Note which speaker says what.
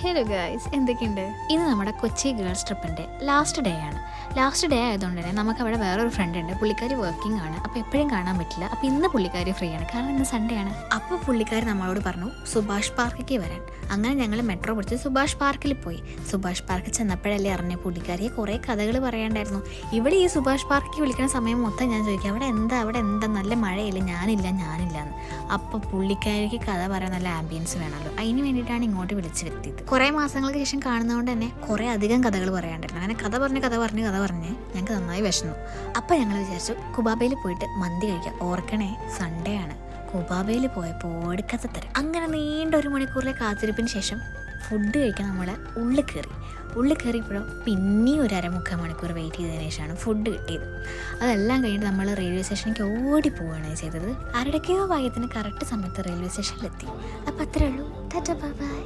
Speaker 1: Hello guys, എന്തൊക്കെയുണ്ട്? ഇത് നമ്മുടെ കൊച്ചി ഗേൾസ് ട്രിപ്പിൻ്റെ ലാസ്റ്റ് ഡേ ആണ്. ലാസ്റ്റ് ഡേ ആയതുകൊണ്ട് തന്നെ നമുക്ക് അവിടെ വേറൊരു ഫ്രണ്ട് ഉണ്ട്. പുള്ളിക്കാരി വർക്കിംഗ് ആണ്, അപ്പോൾ എപ്പോഴും കാണാൻ പറ്റില്ല. അപ്പോൾ ഇന്ന് പുള്ളിക്കാരി ഫ്രീ ആണ്, കാരണം ഇന്ന് സൺഡേ ആണ്. അപ്പോൾ പുള്ളിക്കാരി നമ്മളോട് പറഞ്ഞു സുഭാഷ് പാർക്കിലേക്ക് വരാൻ. അങ്ങനെ ഞങ്ങൾ മെട്രോ പിടിച്ച് സുഭാഷ് പാർക്കിൽ പോയി. സുഭാഷ് പാർക്കിൽ ചെന്നപ്പോഴല്ലേ അറിഞ്ഞ പുള്ളിക്കാരിയെ കുറേ കഥകൾ പറയാണ്ടായിരുന്നു. ഇവിടെ ഈ സുഭാഷ് പാർക്കിൽ വിളിക്കുന്ന സമയം മൊത്തം ഞാൻ ചോദിക്കും അവിടെ എന്താ നല്ല മഴയില്ല, ഞാനില്ല എന്ന്. അപ്പോൾ പുള്ളിക്കാരിക്ക് കഥ പറയാൻ നല്ല ആംബിയൻസ് വേണമല്ലോ, അതിന് വേണ്ടിയിട്ടാണ് ഇങ്ങോട്ട് വിളിച്ചു വരുത്തിയത്. കുറേ മാസങ്ങൾക്ക് ശേഷം കാണുന്നതുകൊണ്ട് തന്നെ കുറേ അധികം കഥകൾ പറയാണ്ടായിരുന്നു. അങ്ങനെ കഥ പറഞ്ഞ് ഞങ്ങൾക്ക് നന്നായി വിശന്നു. അപ്പോൾ ഞങ്ങൾ വിചാരിച്ചു കുബാബയിൽ പോയിട്ട് മന്തി കഴിക്കാം. ഓർക്കണേ, സൺഡേ ആണ്. കുബാബയിൽ പോയപ്പോൾ ഒടുക്കത്തെ തരം. അങ്ങനെ നീണ്ട 1 മണിക്കൂറിലെ കാത്തിരിപ്പിന് ശേഷം ഫുഡ് കഴിക്കാൻ നമ്മൾ ഉള്ളിൽ കയറിയപ്പോഴോ പിന്നെയും ഒരു 1/2-3 മണിക്കൂർ വെയിറ്റ് ചെയ്തതിനു ശേഷമാണ് ഫുഡ് കിട്ടിയത്. അതെല്ലാം കഴിഞ്ഞിട്ട് നമ്മൾ റെയിൽവേ സ്റ്റേഷനിലേക്ക് ഓടി പോവുകയാണ് ചെയ്തത്. ആരുടെയൊക്കെയോ ഭാഗ്യത്തിന് കറക്റ്റ് സമയത്ത് റെയിൽവേ സ്റ്റേഷനിലെത്തി. അപ്പോൾ അത്രേ ഉള്ളൂ. Tata bye bye.